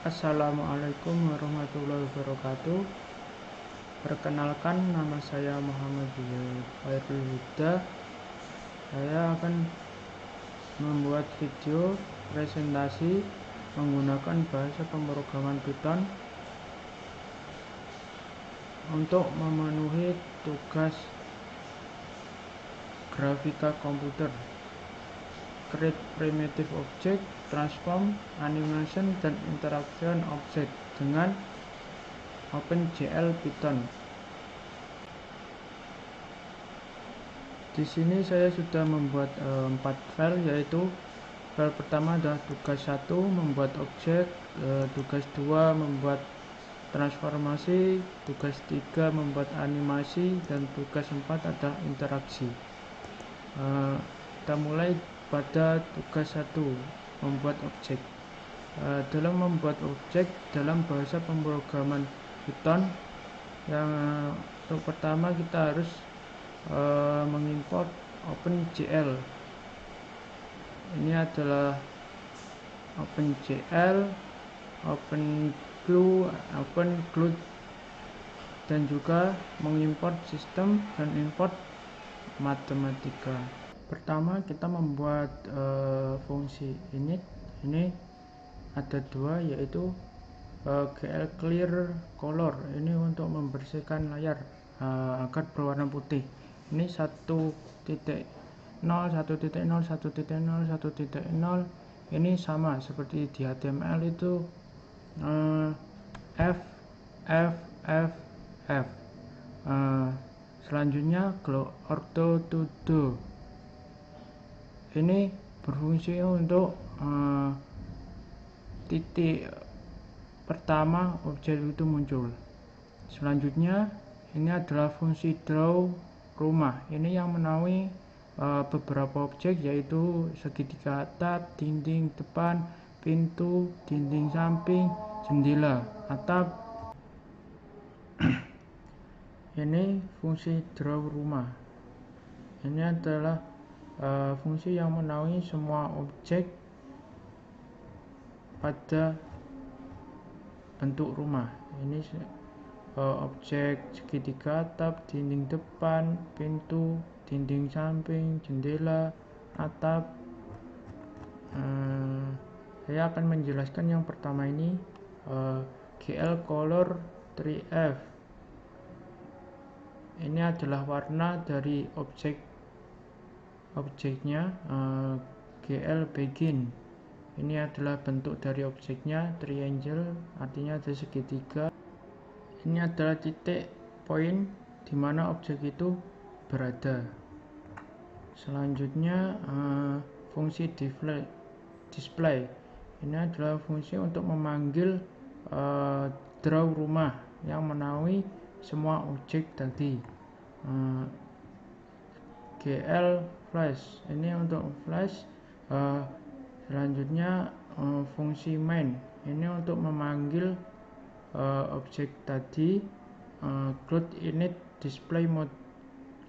Assalamualaikum warahmatullahi wabarakatuh. Perkenalkan, nama saya Muhammad Khairul Huda. Saya akan membuat video presentasi menggunakan bahasa pemrograman Python untuk memenuhi tugas grafika komputer, create primitive object, transform, animation, dan interaction object dengan OpenGL Python. Di sini saya sudah membuat 4 file, yaitu file pertama adalah tugas 1 membuat objek, tugas 2 membuat transformasi, tugas 3 membuat animasi, dan tugas 4 adalah interaksi. Kita mulai pada tugas 1 membuat objek. Dalam membuat objek dalam bahasa pemrograman Python, yang untuk pertama kita harus mengimport OpenGL. Ini adalah OpenGL, OpenGL, dan juga mengimport sistem dan import matematika. Pertama kita membuat fungsi init. Ini ada dua, yaitu GL clear color. Ini untuk membersihkan layar agar berwarna putih. Ini 1.0, 1.0, 1.0, 1.0. Ini sama seperti di HTML itu F. Selanjutnya ortho to do. Ini berfungsi untuk titik pertama objek itu muncul. Selanjutnya ini adalah fungsi draw rumah. Ini yang menaungi beberapa objek, yaitu segitiga atap, dinding depan, pintu, dinding samping, jendela, atap. Ini fungsi draw rumah. Ini adalah fungsi yang menaungi semua objek pada bentuk rumah. Ini objek segitiga atap, dinding depan, pintu, dinding samping, jendela, atap. Saya akan menjelaskan yang pertama ini, GL color 3F. Ini adalah warna dari objeknya. GL begin, ini adalah bentuk dari objeknya. Triangle artinya ada segitiga. Ini adalah titik poin di mana objek itu berada. Selanjutnya fungsi display. Ini adalah fungsi untuk memanggil draw rumah yang menaungi semua objek tadi. GL flash, ini untuk flash. Selanjutnya fungsi main, ini untuk memanggil objek tadi. Gloat init display mode,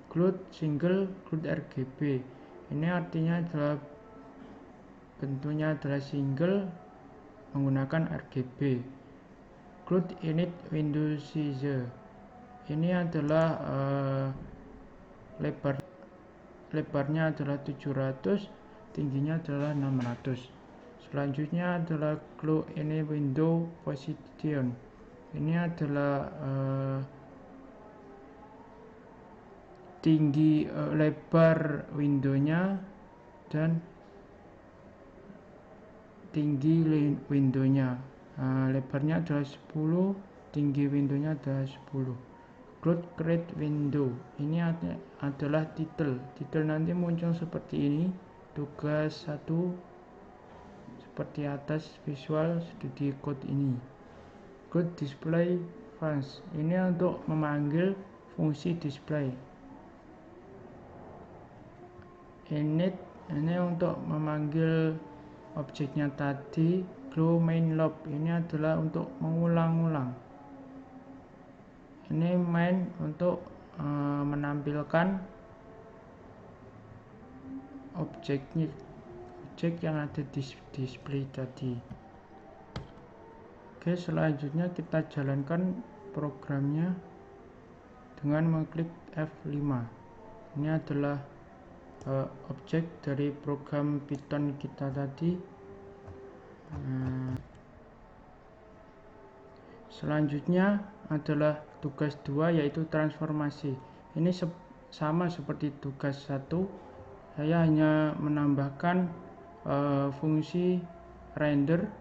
gloat single, gloat RGB. Ini artinya adalah bentuknya adalah single menggunakan RGB. Gloat init window size, ini adalah lebarnya adalah 700, tingginya adalah 600. Selanjutnya adalah glow init window position. Ini adalah tinggi lebar windownya dan tinggi windownya. Lebarnya adalah 10, tinggi windownya adalah 10. Gloat create window, ini adalah title nanti muncul seperti ini. Tugas 1 seperti atas Visual Studio Code ini. Gloat display function, ini untuk memanggil fungsi display. Init, ini untuk memanggil objeknya tadi. Glow main loop, ini adalah untuk mengulang-ulang. Ini main untuk menampilkan objek yang ada di display tadi. Oke, selanjutnya kita jalankan programnya dengan mengklik F5. Ini adalah objek dari program Python kita tadi. Selanjutnya adalah tugas 2, yaitu transformasi. Ini sama seperti tugas 1, saya hanya menambahkan fungsi render.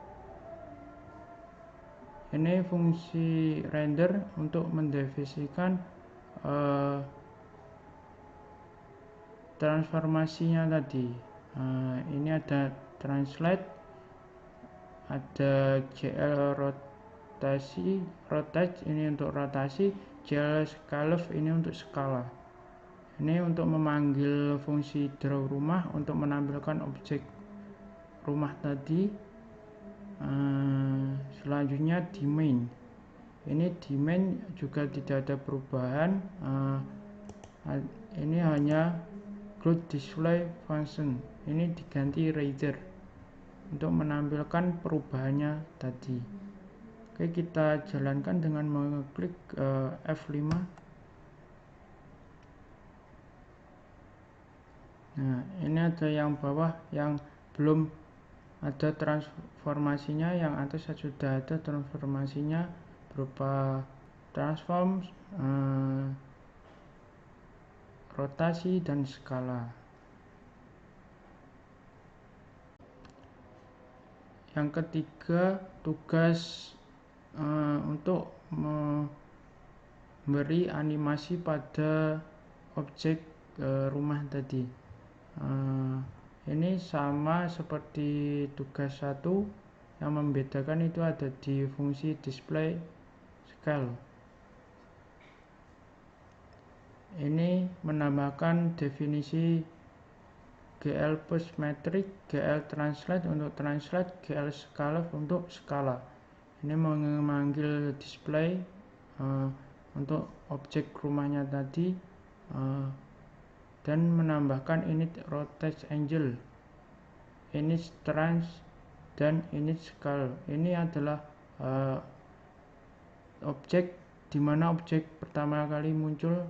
Ini fungsi render untuk mendefinisikan transformasinya tadi. Ini ada translate, ada GL rotate ini untuk rotasi, GL scale ini untuk skala. Ini untuk memanggil fungsi draw rumah untuk menampilkan objek rumah tadi. Selanjutnya di main, ini di main juga tidak ada perubahan. Ini hanya cloud display function, ini diganti rider untuk menampilkan perubahannya tadi. Oke, kita jalankan dengan mengklik F5. Nah, ini ada yang bawah yang belum ada transformasinya, yang atas sudah ada transformasinya berupa transform, rotasi, dan skala. Yang ketiga, tugas untuk memberi animasi pada objek rumah tadi. Ini sama seperti tugas 1, yang membedakan itu ada di fungsi display scale. Ini menambahkan definisi GL push metric, GL translate untuk translate, GL scale untuk skala. Ini memanggil display untuk objek rumahnya tadi, dan menambahkan init rotate angle, init trans, dan init scale. Ini adalah objek dimana objek pertama kali muncul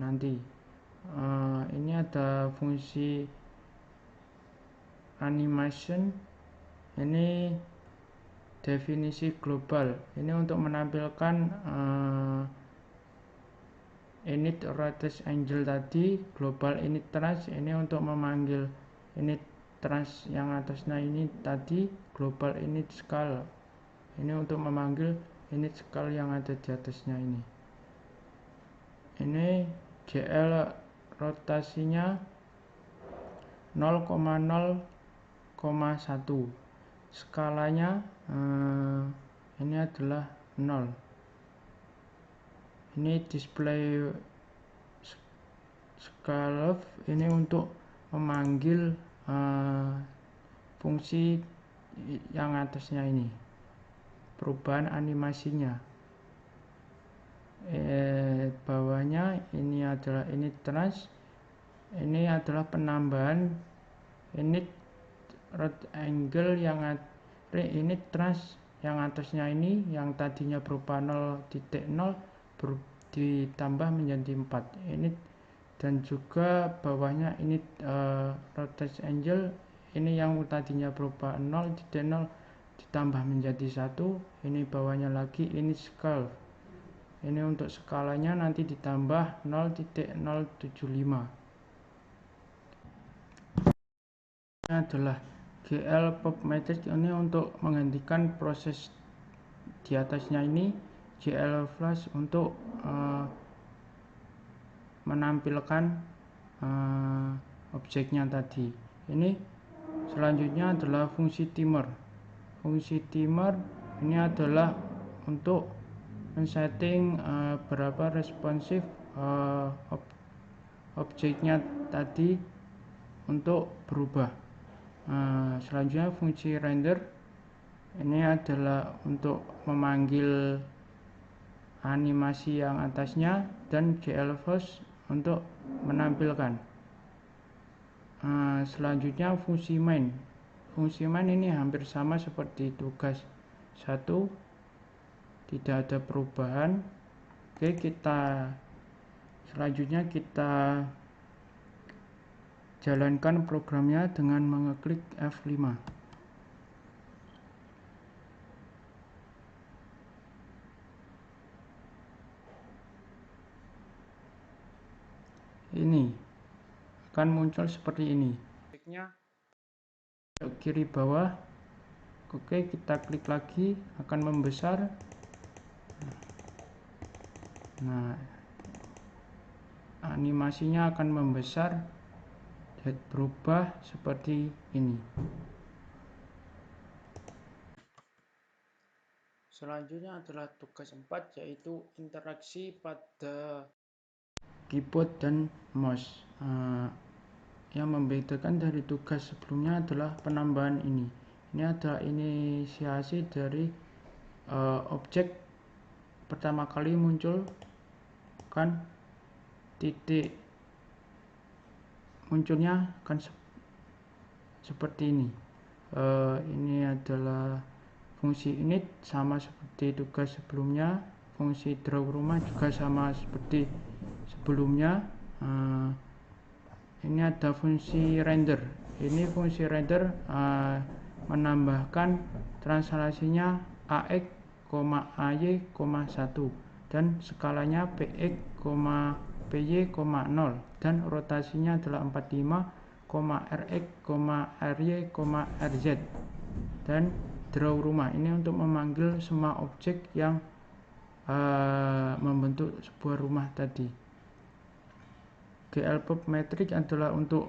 nanti. Ini ada fungsi animation, ini definisi global, ini untuk menampilkan init rotate angle tadi, global init trans ini untuk memanggil init trans yang atasnya ini tadi, global init scale ini untuk memanggil init scale yang ada di atasnya ini. Ini GL rotasinya 0,0,1, skalanya ini adalah 0. Ini display scale ini untuk memanggil fungsi yang atasnya ini, perubahan animasinya. Bawahnya ini adalah init trans, ini adalah penambahan init rotate angle yang init trans yang atasnya ini, yang tadinya berupa 0,0 ditambah menjadi 4 init, dan juga bawahnya init rotate angle ini yang tadinya berupa 0,0 ditambah menjadi 1, ini bawahnya lagi init scale, ini untuk skalanya nanti ditambah 0,075. Ini adalah GL pop metric, ini untuk menghentikan proses di atasnya ini, GL flash untuk menampilkan objeknya tadi. Ini selanjutnya adalah fungsi timer. Fungsi timer ini adalah untuk men-setting berapa responsif objeknya tadi untuk berubah. Selanjutnya fungsi render ini adalah untuk memanggil animasi yang atasnya, dan GL flash untuk menampilkan. Selanjutnya fungsi main. Fungsi main ini hampir sama seperti tugas 1, tidak ada perubahan. Oke, selanjutnya kita jalankan programnya dengan mengeklik F5. Ini akan muncul seperti ini. Kiri bawah. Oke, kita klik lagi, akan membesar. Nah, animasinya akan membesar dan berubah seperti ini. Selanjutnya adalah tugas 4, yaitu interaksi pada keyboard dan mouse. Yang membedakan dari tugas sebelumnya adalah penambahan ini. Ini adalah inisiasi dari objek pertama kali muncul, kan titik munculnya kan seperti ini. Ini adalah fungsi init, sama seperti tugas sebelumnya. Fungsi draw rumah juga sama seperti sebelumnya. Ini ada fungsi render. Ini fungsi render menambahkan translasinya AX, AY, 1 dan skalanya PX, PY, 0 dan rotasinya adalah 45, RX, RY, RZ. Dan draw rumah ini untuk memanggil semua objek yang membentuk sebuah rumah tadi. GL-pop metrik adalah untuk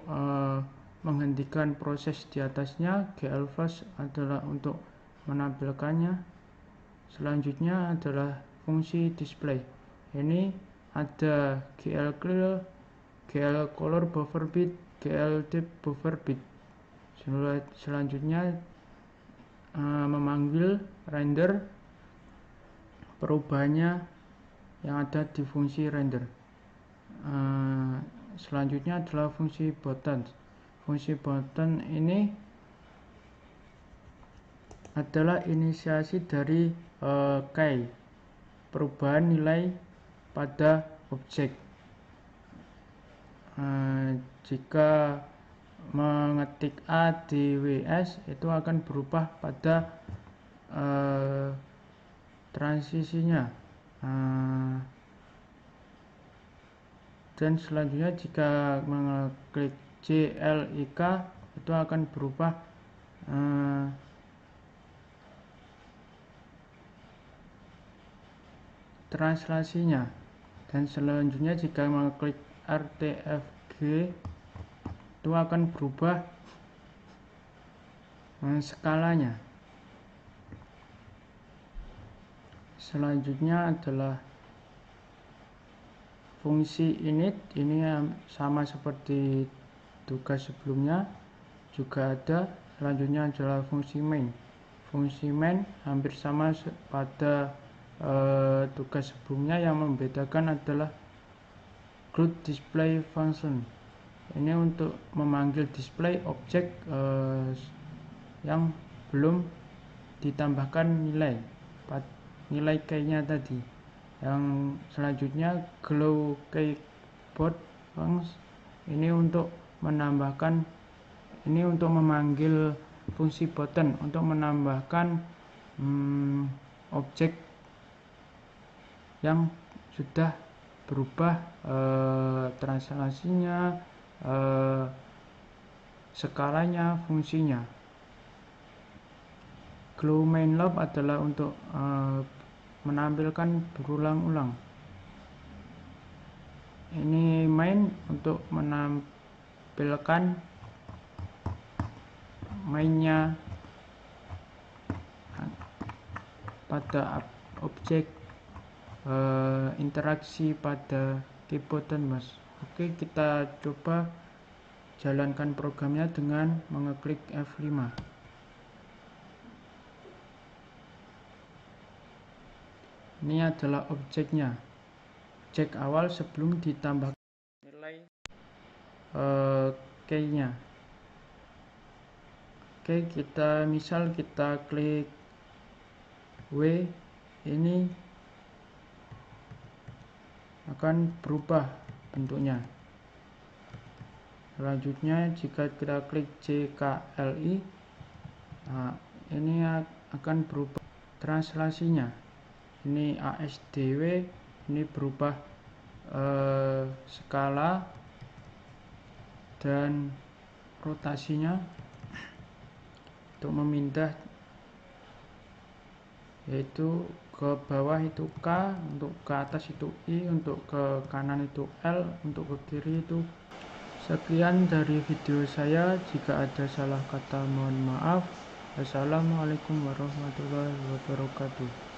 menghentikan proses di atasnya. GL-fast adalah untuk menampilkannya. Selanjutnya adalah fungsi display. Ini ada GL clear, GL color buffer bit, GL depth buffer bit. Selanjutnya memanggil render, perubahannya yang ada di fungsi render. Selanjutnya adalah fungsi button. Fungsi button ini adalah inisiasi dari key, perubahan nilai pada objek. Jika mengetik A di WS itu akan berubah pada transisinya. Dan selanjutnya jika mengeklik JLIK itu akan berubah translasinya. Dan selanjutnya jika mengeklik RTFG itu akan berubah skalanya. Selanjutnya adalah fungsi init. Ini sama seperti tugas sebelumnya juga ada. Selanjutnya adalah fungsi main. Fungsi main hampir sama pada tugas sebelumnya, yang membedakan adalah include display function. Ini untuk memanggil display objek yang belum ditambahkan nilai key-nya tadi. Yang selanjutnya glow keyboard function. Ini untuk menambahkan, ini untuk memanggil fungsi button untuk menambahkan objek yang sudah berubah translasinya, skalanya, fungsinya. Glow main loop adalah untuk menampilkan berulang-ulang. Ini main untuk menampilkan mainnya pada objek interaksi pada keyboard dan mouse. Oke, kita coba jalankan programnya dengan mengeklik F5. Ini adalah objeknya, objek awal sebelum ditambah nilai key-nya. Oke, kita klik W ini akan berubah bentuknya. Selanjutnya jika kita klik CKLI, nah, ini akan berubah translasinya. Ini ASDW, ini berubah skala dan rotasinya. Untuk memindah yaitu ke bawah itu K, untuk ke atas itu I, untuk ke kanan itu L, untuk ke kiri itu. Sekian dari video saya, jika ada salah kata mohon maaf. Assalamualaikum warahmatullahi wabarakatuh.